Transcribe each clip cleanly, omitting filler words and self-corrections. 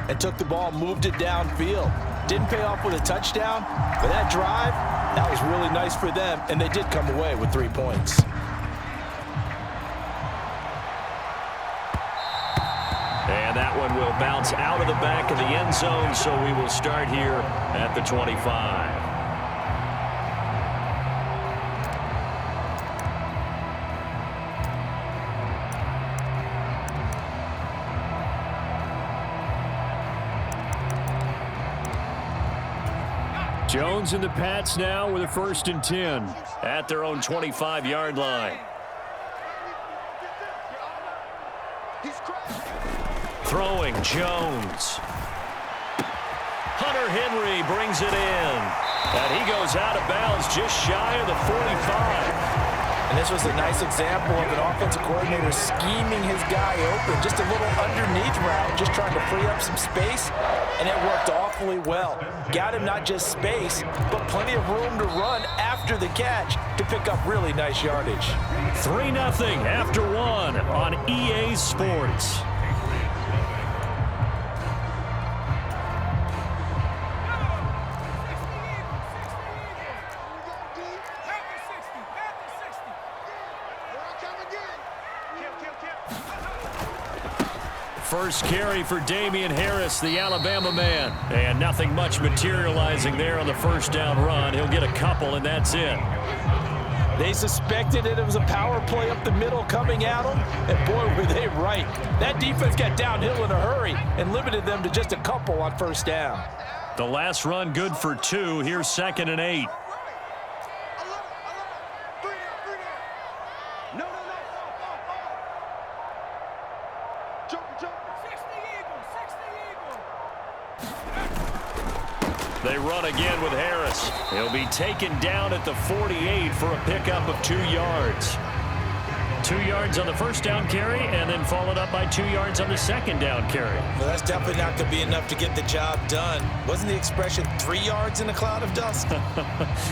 and took the ball, moved it downfield. Didn't pay off with a touchdown, but that drive, that was really nice for them, and they did come away with 3 points. And that one will bounce out of the back of the end zone, so we will start here at the 25. Jones and the Pats now with a 1st and 10 at their own 25-yard line. Throwing Jones. Hunter Henry brings it in. And he goes out of bounds just shy of the 45. And this was a nice example of an offensive coordinator scheming his guy open. Just a little underneath route, just trying to free up some space, and it worked awfully well. Got him not just space, but plenty of room to run after the catch to pick up really nice yardage. 3-0 after 1 on EA Sports. First carry for Damian Harris, the Alabama man. And nothing much materializing there on the first down run. He'll get a couple, and that's it. They suspected it was a power play up the middle coming at them, and boy, were they right. That defense got downhill in a hurry and limited them to just a couple on first down. The last run good for 2. Here's 2nd and 8. They run again with Harris. He'll be taken down at the 48 for a pickup of 2 yards. 2 yards on the first down carry, and then followed up by 2 yards on the second down carry. Well, that's definitely not going to be enough to get the job done. Wasn't the expression 3 yards in a cloud of dust?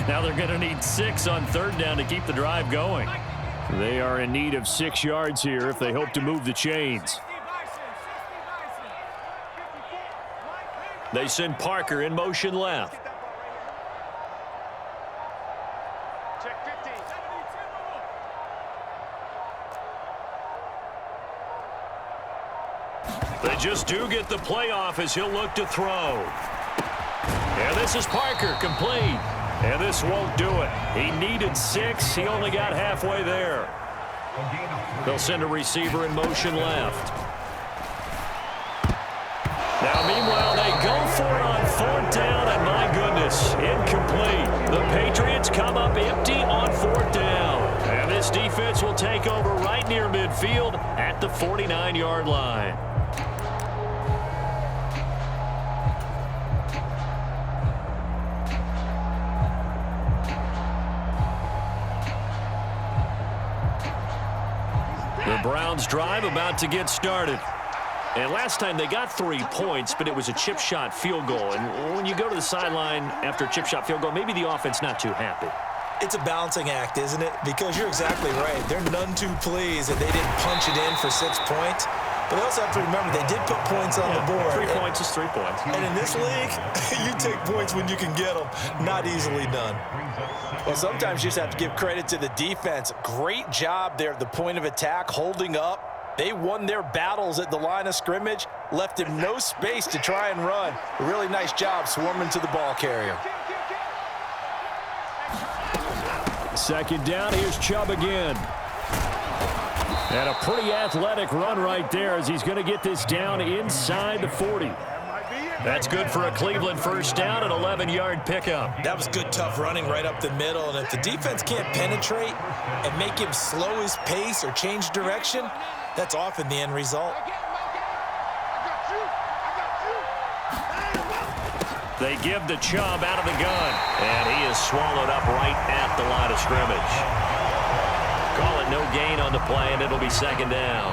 Now they're going to need 6 on third down to keep the drive going. They are in need of 6 yards here if they hope to move the chains. They send Parker in motion left. They just do get the playoff as he'll look to throw. And this is Parker, complete. And this won't do it. He needed 6. He only got halfway there. They'll send a receiver in motion left. Now, meanwhile, they go for it on 4th down, and my goodness, incomplete. The Patriots come up empty on 4th down. And this defense will take over right near midfield at the 49-yard line. The Browns' drive about to get started. And last time they got 3 points, but it was a chip shot field goal. And when you go to the sideline after a chip shot field goal, maybe the offense not too happy. It's a balancing act, isn't it? Because you're exactly right. They're none too pleased that they didn't punch it in for 6 points. But they also have to remember they did put points on the board. 3 points is 3 points. And in this league, you take points when you can get them. Not easily done. Well, sometimes you just have to give credit to the defense. Great job there at the point of attack, holding up. They won their battles at the line of scrimmage, left him no space to try and run. A really nice job swarming to the ball carrier. 2nd down, here's Chubb again. And a pretty athletic run right there as he's going to get this down inside the 40. That's good for a Cleveland first down, an 11-yard pickup. That was good, tough running right up the middle. And if the defense can't penetrate and make him slow his pace or change direction, that's often the end result. They give the Chubb out of the gun, and he is swallowed up right at the line of scrimmage. Call it no gain on the play, and it'll be 2nd down.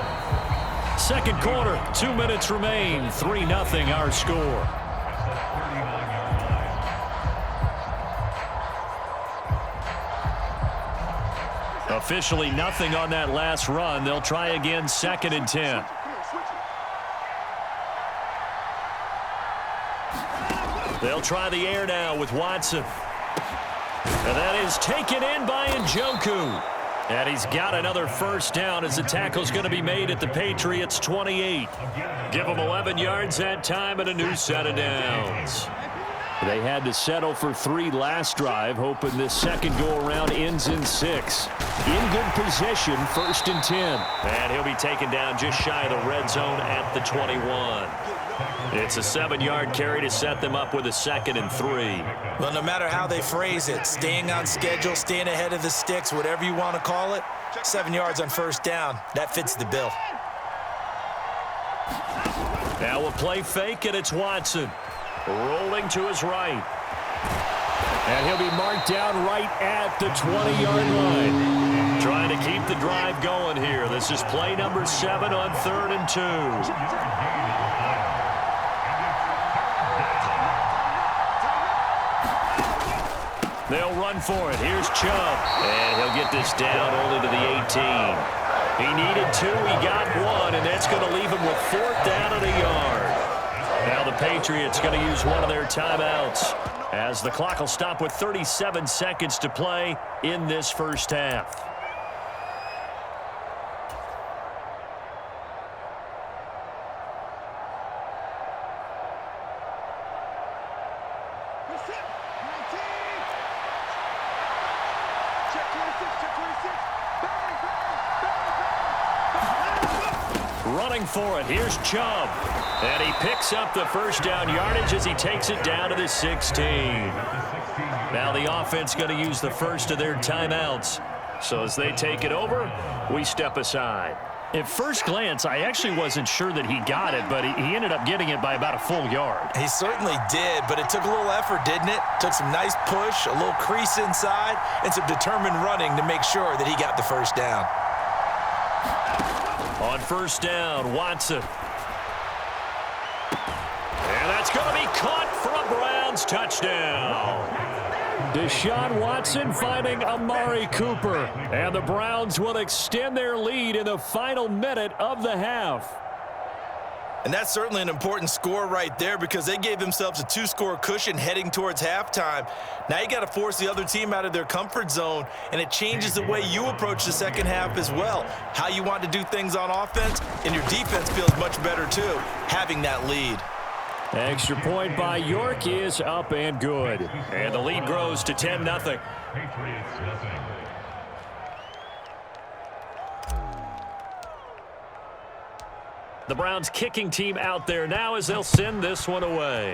2nd quarter, 2 minutes remain, 3-0 our score. Officially nothing on that last run. They'll try again, 2nd and 10. They'll try the air now with Watson. And that is taken in by Njoku. And he's got another first down as the tackle's going to be made at the Patriots' 28. Give them 11 yards that time and a new set of downs. They had to settle for 3 last drive, hoping this second go-around ends in 6. In good position, 1st and 10. And he'll be taken down just shy of the red zone at the 21. It's a 7-yard carry to set them up with a 2nd and 3. Well, no matter how they phrase it, staying on schedule, staying ahead of the sticks, whatever you want to call it, 7 yards on first down, that fits the bill. Now a play fake, and it's Watson. Rolling to his right. And he'll be marked down right at the 20-yard line. Trying to keep the drive going here. This is play number 7 on 3rd and 2. They'll run for it. Here's Chubb. And he'll get this down only to the 18. He needed 2. He got 1, and that's going to leave him with 4th down and a yard. Now the Patriots going to use one of their timeouts as the clock will stop with 37 seconds to play in this first half. Running for it. Here's Chubb. And he picks up the first down yardage as he takes it down to the 16. Now the offense going to use the first of their timeouts. So as they take it over, we step aside. At first glance, I actually wasn't sure that he got it, but he ended up getting it by about a full yard. He certainly did, but it took a little effort, didn't it? Took some nice push, a little crease inside, and some determined running to make sure that he got the first down. On first down, Watson. And that's going to be caught for a Browns touchdown. Deshaun Watson finding Amari Cooper. And the Browns will extend their lead in the final minute of the half. And that's certainly an important score right there because they gave themselves a 2-score cushion heading towards halftime. Now you got to force the other team out of their comfort zone, and it changes the way you approach the second half as well. How you want to do things on offense, and your defense feels much better too, having that lead. Extra point by York is up and good. And the lead grows to 10-0. The Browns kicking team out there now as they'll send this one away.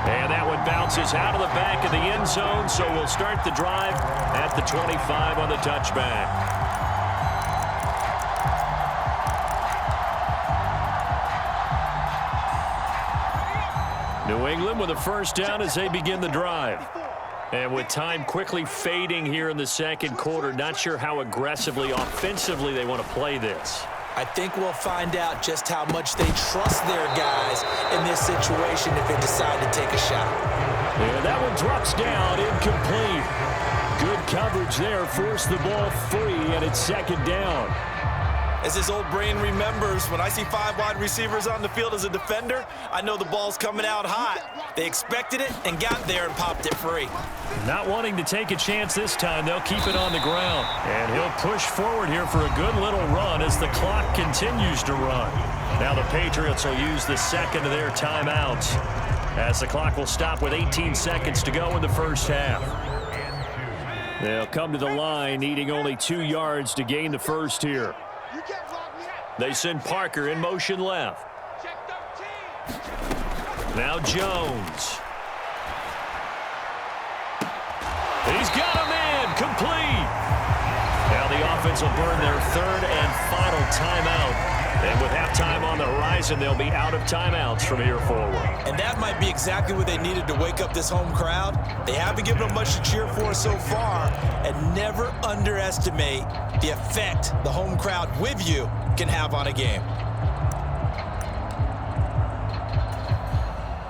And that one bounces out of the back of the end zone, so we'll start the drive at the 25 on the touchback. New England with a first down as they begin the drive. And with time quickly fading here in the second quarter, not sure how aggressively, offensively they want to play this. I think we'll find out just how much they trust their guys in this situation if they decide to take a shot. And that one drops down, incomplete. Good coverage there, forced the ball free, and it's second down. As his old brain remembers, when I see 5 wide receivers on the field as a defender, I know the ball's coming out hot. They expected it and got there and popped it free. Not wanting to take a chance this time, they'll keep it on the ground. And he'll push forward here for a good little run as the clock continues to run. Now the Patriots will use the second of their timeouts as the clock will stop with 18 seconds to go in the first half. They'll come to the line, needing only 2 yards to gain the first here. They send Parker in motion left. Now Jones. He's got him in, complete. Now the offense will burn their 3rd and final timeout. And with halftime on the horizon, they'll be out of timeouts from here forward. And that might be exactly what they needed to wake up this home crowd. They haven't given them much to cheer for so far, and never underestimate the effect the home crowd with you can have on a game.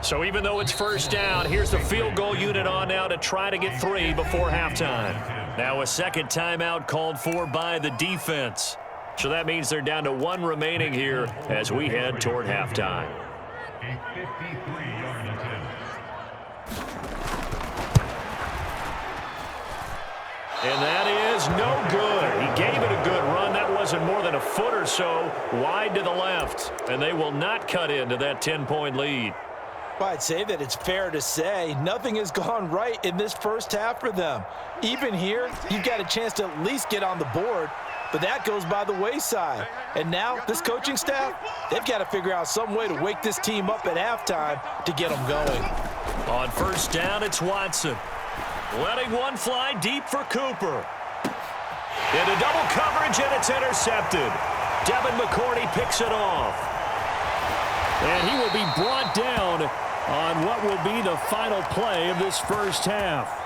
So even though it's first down, here's the field goal unit on now to try to get 3 before halftime. Now a second timeout called for by the defense. So that means they're down to 1 remaining here as we head toward halftime. And that is no good. He gave it a good run. That wasn't more than a foot or so wide to the left. And they will not cut into that 10-point lead. Well, I'd say that it's fair to say nothing has gone right in this first half for them. Even here, you've got a chance to at least get on the board, but that goes by the wayside. And now this coaching staff, they've got to figure out some way to wake this team up at halftime to get them going. On first down, it's Watson. Letting one fly deep for Cooper. Into double coverage, and it's intercepted. Devin McCourty picks it off. And he will be brought down on what will be the final play of this first half.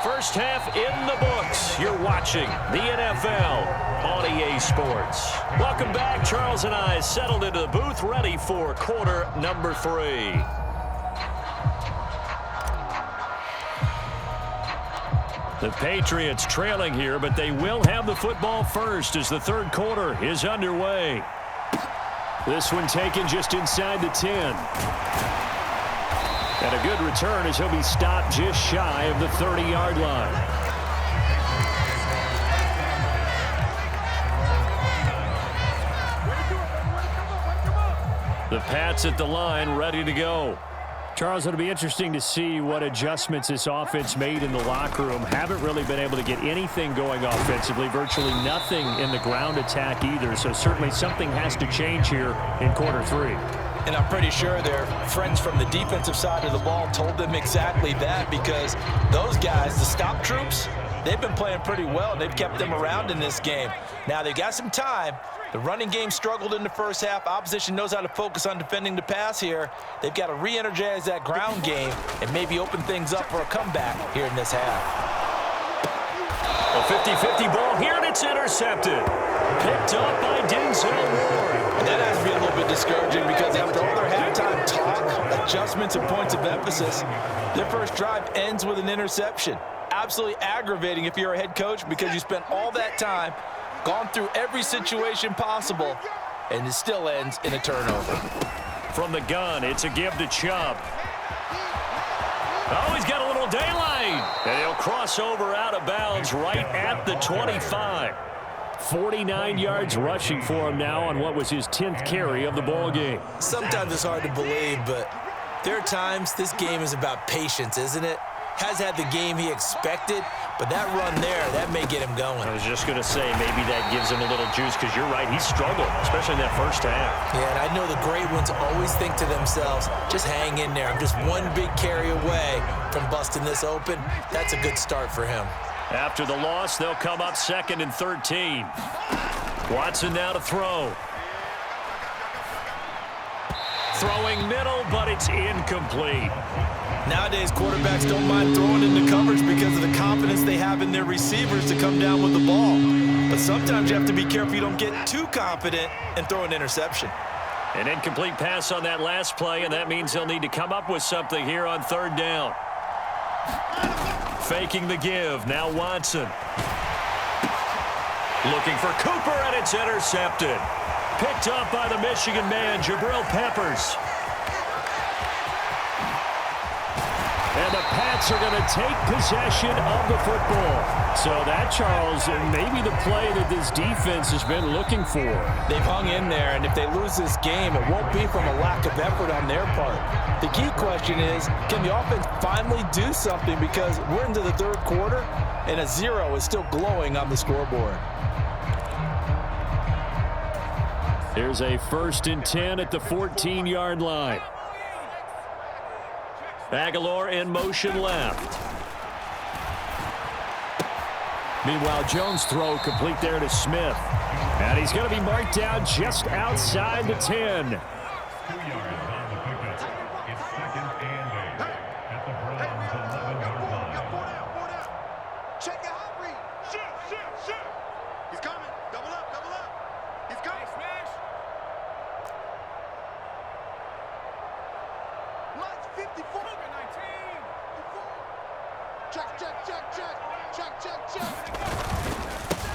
First half in the books. You're watching the NFL on EA Sports. Welcome back. Charles and I settled into the booth, ready for quarter number 3. The Patriots trailing here, but they will have the football first as the third quarter is underway. This one taken just inside the 10. And a good return as he'll be stopped just shy of the 30-yard line. The Pats at the line, ready to go. Charles, it'll be interesting to see what adjustments this offense made in the locker room. Haven't really been able to get anything going offensively, virtually nothing in the ground attack either. So certainly something has to change here in quarter 3. And I'm pretty sure their friends from the defensive side of the ball told them exactly that, because those guys, the stop troops, they've been playing pretty well, and they've kept them around in this game. Now they've got some time. The running game struggled in the first half. Opposition knows how to focus on defending the pass here. They've got to re-energize that ground game and maybe open things up for a comeback here in this half. A 50-50 ball here, and it's intercepted. Picked up by Denzel Ward. And that has to be a little bit discouraging, because after all their halftime talk, adjustments, and points of emphasis, their first drive ends with an interception. Absolutely aggravating if you're a head coach, because you spent all that time, gone through every situation possible, and it still ends in a turnover. From the gun, it's a give to Chubb. Oh, he's got a little daylight. And he'll cross over out of bounds right at the 25. 49 yards rushing for him now on what was his 10th carry of the ball game. Sometimes it's hard to believe, but there are times this game is about patience, isn't it? Has had the game he expected, but that run there, that may get him going. I was just going to say, maybe that gives him a little juice, because you're right, he struggled, especially in that first half. Yeah, and I know the great ones always think to themselves, just hang in there. I'm just one big carry away from busting this open. That's a good start for him. After the loss, they'll come up 2nd and 13. Watson now to throw. Throwing middle, but it's incomplete. Nowadays, quarterbacks don't mind throwing into coverage because of the confidence they have in their receivers to come down with the ball. But sometimes you have to be careful you don't get too confident and throw an interception. An incomplete pass on that last play, and that means they'll need to come up with something here on 3rd down. Faking the give, now Watson. Looking for Cooper, and it's intercepted. Picked up by the Michigan man, Jabril Peppers. And the Pats are going to take possession of the football. So that, Charles, maybe the play that this defense has been looking for. They've hung in there, and if they lose this game, it won't be from a lack of effort on their part. The key question is, can the offense finally do something? Because we're into the 3rd quarter, and a 0 is still glowing on the scoreboard. Here's a 1st and 10 at the 14-yard line. Aguilar in motion left. Meanwhile, Jones' throw complete there to Smith. And he's going to be marked down just outside the 10.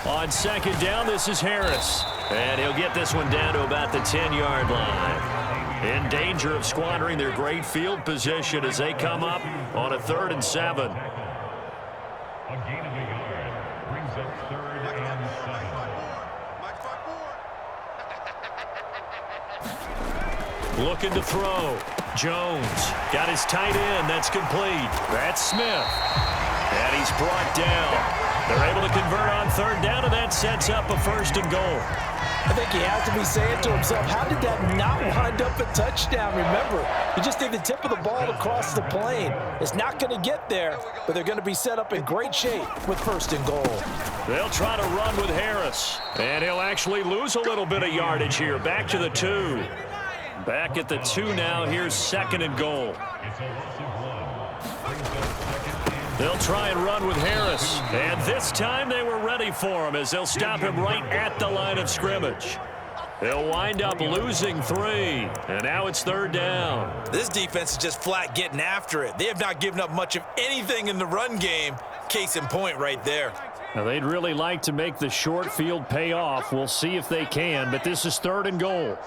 On second down, this is Harris. And he'll get this one down to about the 10-yard line. In danger of squandering their great field position as they come up on a 3rd and 7. A gain of a yard brings up 3rd and 7. Looking to throw. Jones got his tight end. That's complete. That's Smith. And he's brought down. They're able to convert on 3rd down, and that sets up a 1st and goal. I think he has to be saying to himself, how did that not wind up a touchdown? Remember, you just need the tip of the ball to cross the plane. It's not going to get there, but they're going to be set up in great shape with 1st and goal. They'll try to run with Harris, and he'll actually lose a little bit of yardage here. Back to the 2. Back at the 2 now. Here's 2nd and goal. They'll try and run with Harris. And this time they were ready for him as they'll stop him right at the line of scrimmage. They'll wind up losing 3. And now it's 3rd down. This defense is just flat getting after it. They have not given up much of anything in the run game. Case in point right there. Now they'd really like to make the short field pay off. We'll see if they can, but this is 3rd and goal.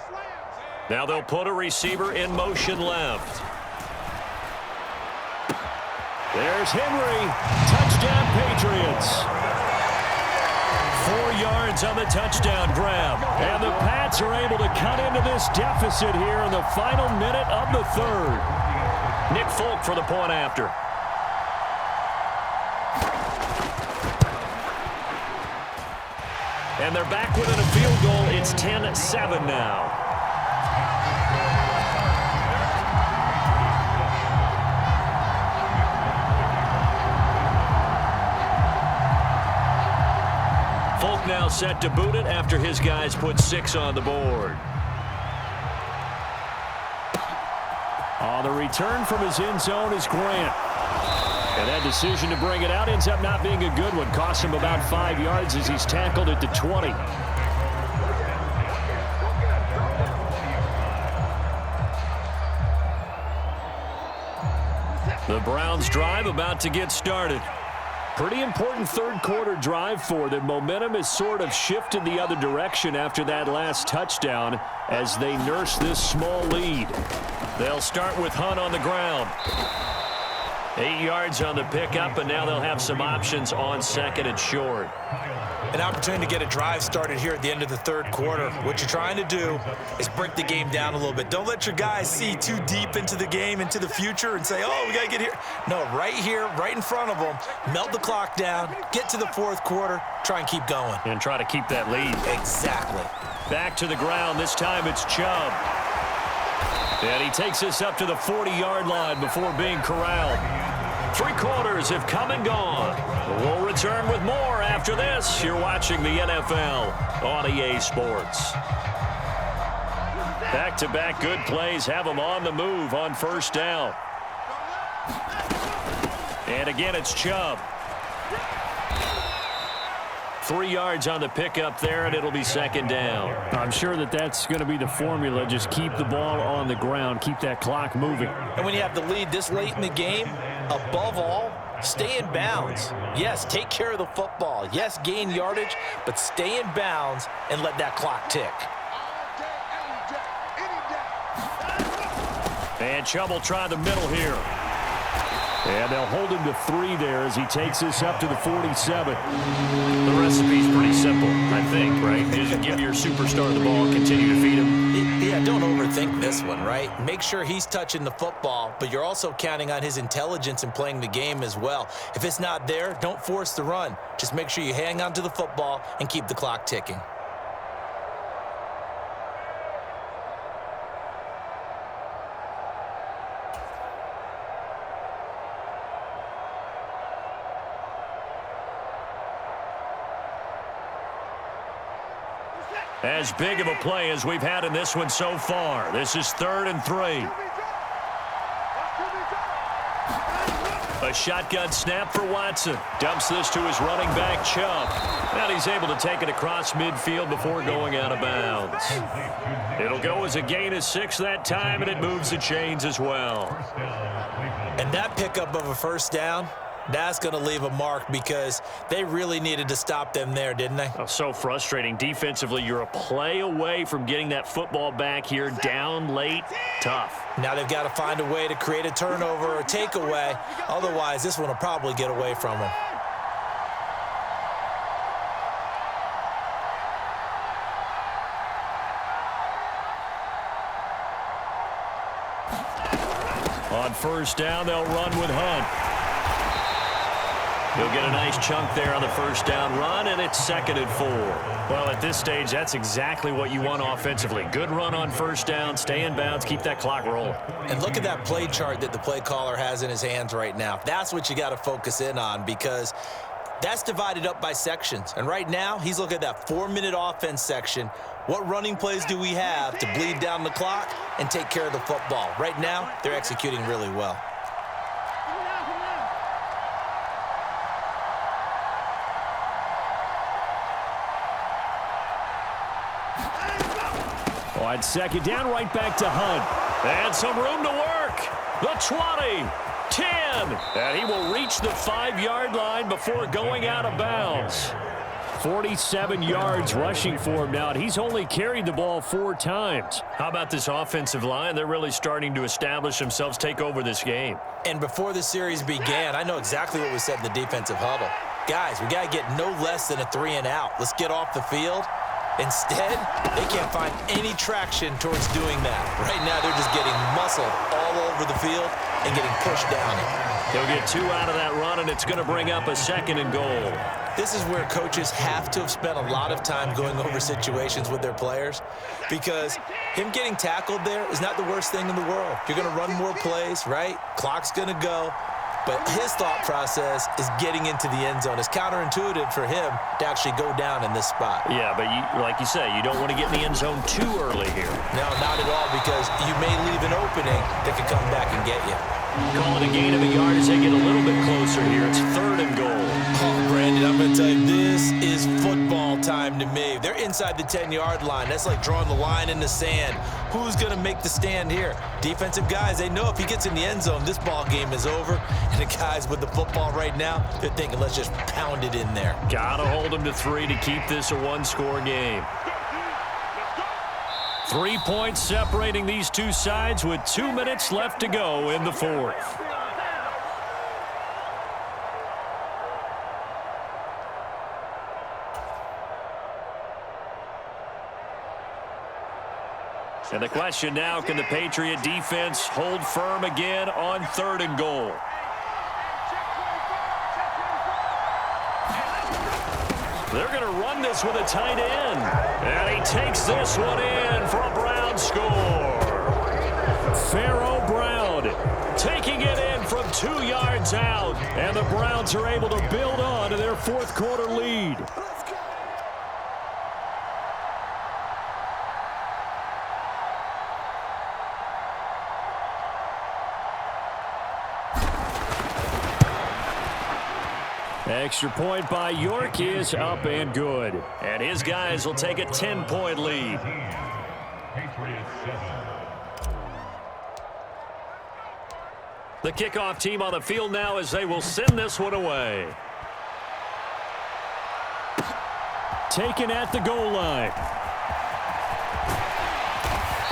Now they'll put a receiver in motion left. There's Henry. Touchdown, Patriots. 4 yards on the touchdown grab. And the Pats are able to cut into this deficit here in the final minute of the 3rd. Nick Folk for the point after. And they're back within a field goal. It's 10-7 now. Folk now set to boot it after his guys put 6 on the board. On the return from his end zone is Grant. And that decision to bring it out ends up not being a good one. Costs him about 5 yards as he's tackled at the 20. The Browns drive about to get started. Pretty important 3rd quarter drive for them. Momentum has sort of shifted the other direction after that last touchdown as they nurse this small lead. They'll start with Hunt on the ground. 8 yards on the pickup, and now they'll have some options on 2nd and short. An opportunity to get a drive started here at the end of the 3rd quarter. What you're trying to do is break the game down a little bit. Don't let your guys see too deep into the game, into the future, and say, oh, we got to get here. No, right here, right in front of them, melt the clock down, get to the 4th quarter, try and keep going. And try to keep that lead. Exactly. Back to the ground. This time it's Chubb. And he takes us up to the 40-yard line before being corralled. 3 quarters have come and gone. We'll return with more after this. You're watching the NFL on EA Sports. Back-to-back good plays have them on the move on 1st down. And again, it's Chubb. 3 yards on the pickup there, and it'll be 2nd down. I'm sure that that's going to be the formula. Just keep the ball on the ground. Keep that clock moving. And when you have the lead this late in the game, above all, stay in bounds. Yes, take care of the football. Yes, gain yardage, but stay in bounds and let that clock tick. And Chubb will try the middle here. And they'll hold him to 3 there as he takes this up to the 47. The recipe's pretty simple, I think, right? Just give your superstar the ball, continue to feed him. Yeah, don't overthink this one, right? Make sure he's touching the football, but you're also counting on his intelligence in playing the game as well. If it's not there, don't force the run. Just make sure you hang on to the football and keep the clock ticking. As big of a play as we've had in this one so far. This is 3rd and 3. A shotgun snap for Watson. Dumps this to his running back, Chubb. And he's able to take it across midfield before going out of bounds. It'll go as a gain of 6 that time, and it moves the chains as well. And that pickup of a 1st down, That's going to leave a mark because they really needed to stop them there, didn't they? Oh, so frustrating. Defensively, you're a play away from getting that football back here. Down late, tough. Now they've got to find a way to create a turnover or takeaway. Otherwise, this one will probably get away from them. On first down, they'll run with Hunt. He'll get a nice chunk there on the first down run, and it's 2nd and 4. Well, at this stage, that's exactly what you want offensively. Good run on first down, stay in bounds, keep that clock rolling. And look at that play chart that the play caller has in his hands right now. That's what you got to focus in on because that's divided up by sections. And right now, he's looking at that 4-minute offense section. What running plays do we have to bleed down the clock and take care of the football? Right now, they're executing really well. On 2nd down, right back to Hunt. And some room to work. The 20, 10, and he will reach the 5-yard line before going out of bounds. 47 yards rushing for him now, and he's only carried the ball 4 times. How about this offensive line? They're really starting to establish themselves, take over this game. And before the series began, I know exactly what was said in the defensive huddle. Guys, we got to get no less than a 3-and-out. Let's get off the field. Instead, they can't find any traction towards doing that. Right now, they're just getting muscled all over the field and getting pushed down it. He'll get 2 out of that run, and it's going to bring up a 2nd and goal. This is where coaches have to have spent a lot of time going over situations with their players because him getting tackled there is not the worst thing in the world. You're going to run more plays, right? Clock's going to go. But his thought process is getting into the end zone. It's counterintuitive for him to actually go down in this spot. Yeah, but like you say, you don't want to get in the end zone too early here. No, not at all, because you may leave an opening that could come back and get you. Call it a gain of a yard as they get a little bit closer here. It's 3rd and goal. Oh, Brandon, I'm going to tell you, this is football time to me. They're inside the 10-yard line. That's like drawing the line in the sand. Who's going to make the stand here? Defensive guys, they know if he gets in the end zone, this ball game is over. And the guys with the football right now, they're thinking, let's just pound it in there. Got to hold them to 3 to keep this a 1-score game. 3 points separating these two sides with 2 minutes left to go in the 4th. And the question now, can the Patriot defense hold firm again on 3rd and goal? They're going to run this with a tight end. And he takes this one in for a Brown score. Pharaoh Brown taking it in from 2 yards out. And the Browns are able to build on to their 4th quarter lead. Extra point by York is up and good. And his guys will take a 10-point lead. Patriots 7. The kickoff team on the field now as they will send this one away. Taken at the goal line.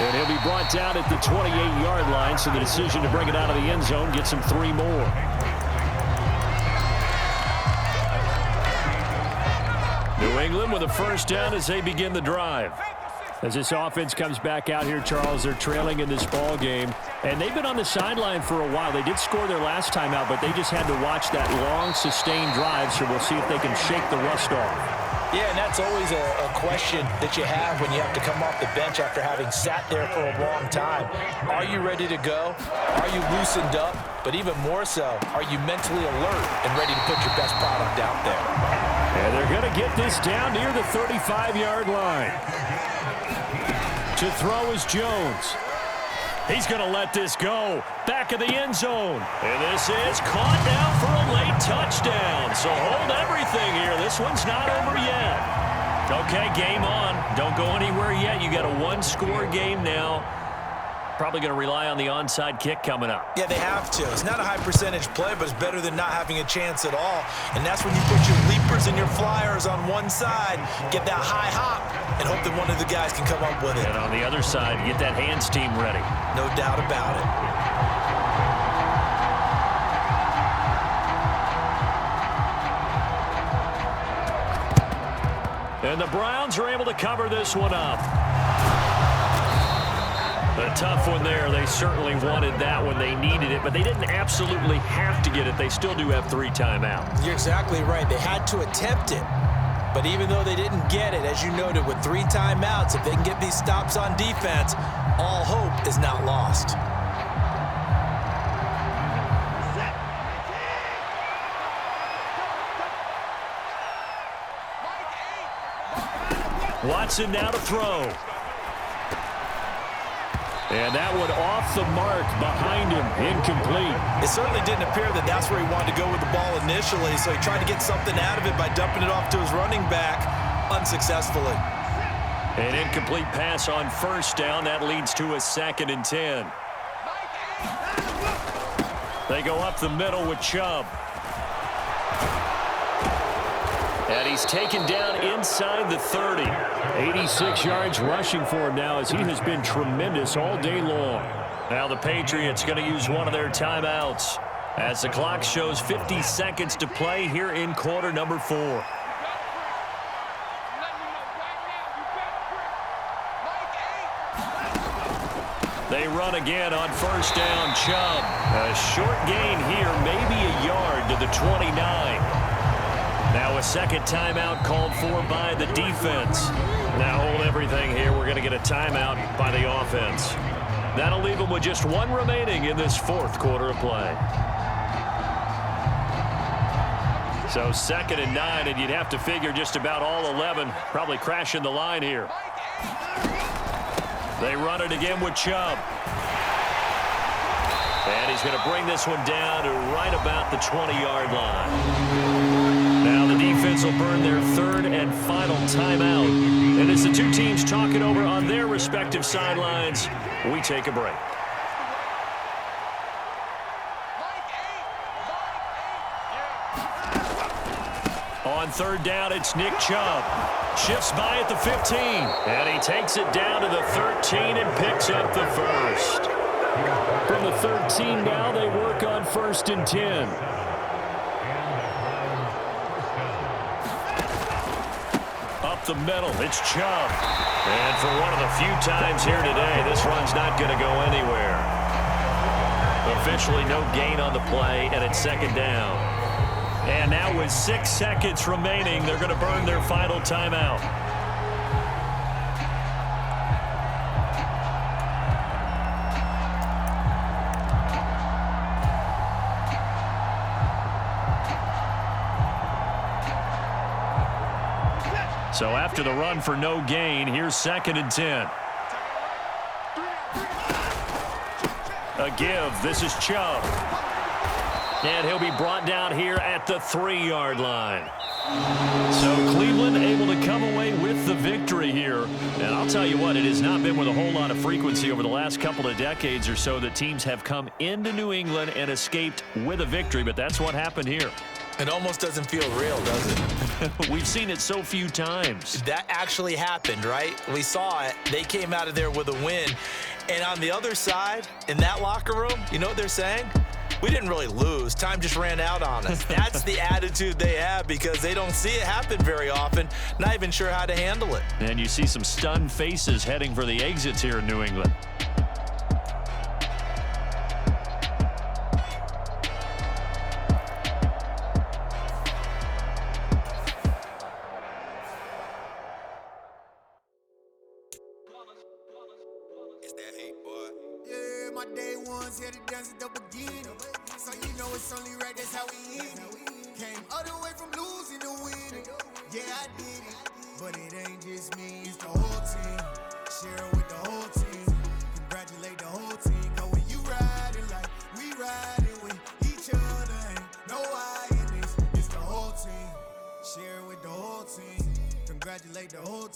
And he'll be brought down at the 28-yard line, so the decision to bring it out of the end zone gets him 3 more. New England with a first down as they begin the drive. As this offense comes back out here, Charles, they're trailing in this ball game. And they've been on the sideline for a while. They did score their last time out, but they just had to watch that long, sustained drive, so we'll see if they can shake the rust off. Yeah, and that's always a question that you have when you have to come off the bench after having sat there for a long time. Are you ready to go? Are you loosened up? But even more so, are you mentally alert and ready to put your best product out there? And they're going to get this down near the 35-yard line. To throw is Jones. He's going to let this go. Back of the end zone. And this is caught now for a late touchdown. So hold everything here. This one's not over yet. Okay, game on. Don't go anywhere yet. You got a 1-score game now. Probably going to rely on the onside kick coming up. Yeah, they have to. It's not a high percentage play, but it's better than not having a chance at all. And that's when you put your leapers and your flyers on one side, get that high hop, and hope that one of the guys can come up with it. And on the other side, get that hands team ready. No doubt about it. And the Browns are able to cover this one up. A tough one there. They certainly wanted that when they needed it, but they didn't absolutely have to get it. They still do have 3 timeouts. You're exactly right. They had to attempt it. But even though they didn't get it, as you noted, with 3 timeouts, if they can get these stops on defense, all hope is not lost. Watson now to throw. And that one off the mark behind him, incomplete. It certainly didn't appear that that's where he wanted to go with the ball initially, so he tried to get something out of it by dumping it off to his running back unsuccessfully. An incomplete pass on first down. That leads to a 2nd and 10. They go up the middle with Chubb. And he's taken down inside the 30. 86 yards rushing for him now as he has been tremendous all day long. Now the Patriots going to use one of their timeouts as the clock shows 50 seconds to play here in quarter number 4. They run again on first down. Chubb. A short gain here, maybe a yard to the 29. Now a second timeout called for by the defense. Now hold everything here. We're going to get a timeout by the offense. That'll leave them with just 1 remaining in this 4th quarter of play. So 2nd and 9, and you'd have to figure just about all 11 probably crashing the line here. They run it again with Chubb. And he's going to bring this one down to right about the 20-yard line. Now the defense will burn their 3rd and final timeout. And as the two teams talk it over on their respective sidelines, we take a break. On 3rd down, it's Nick Chubb. Shifts by at the 15. And he takes it down to the 13 and picks up the 1st. From the 13 now, they work on 1st and 10. Up the middle, it's Chubb. And for one of the few times here today, this run's not going to go anywhere. Officially no gain on the play, and it's 2nd down. And now with 6 seconds remaining, they're going to burn their final timeout. So after the run for no gain, here's 2nd and 10. A give. This is Chubb. And he'll be brought down here at the 3-yard line. So Cleveland able to come away with the victory here. And I'll tell you what, it has not been with a whole lot of frequency over the last couple of decades or so that teams have come into New England and escaped with a victory. But that's what happened here. It almost doesn't feel real, does it? We've seen it so few times. That actually happened, right? We saw it. They came out of there with a win. And on the other side, in that locker room, you know what they're saying? We didn't really lose. Time just ran out on us. That's the attitude they have because they don't see it happen very often, not even sure how to handle it. And you see some stunned faces heading for the exits here in New England. Congratulate the whole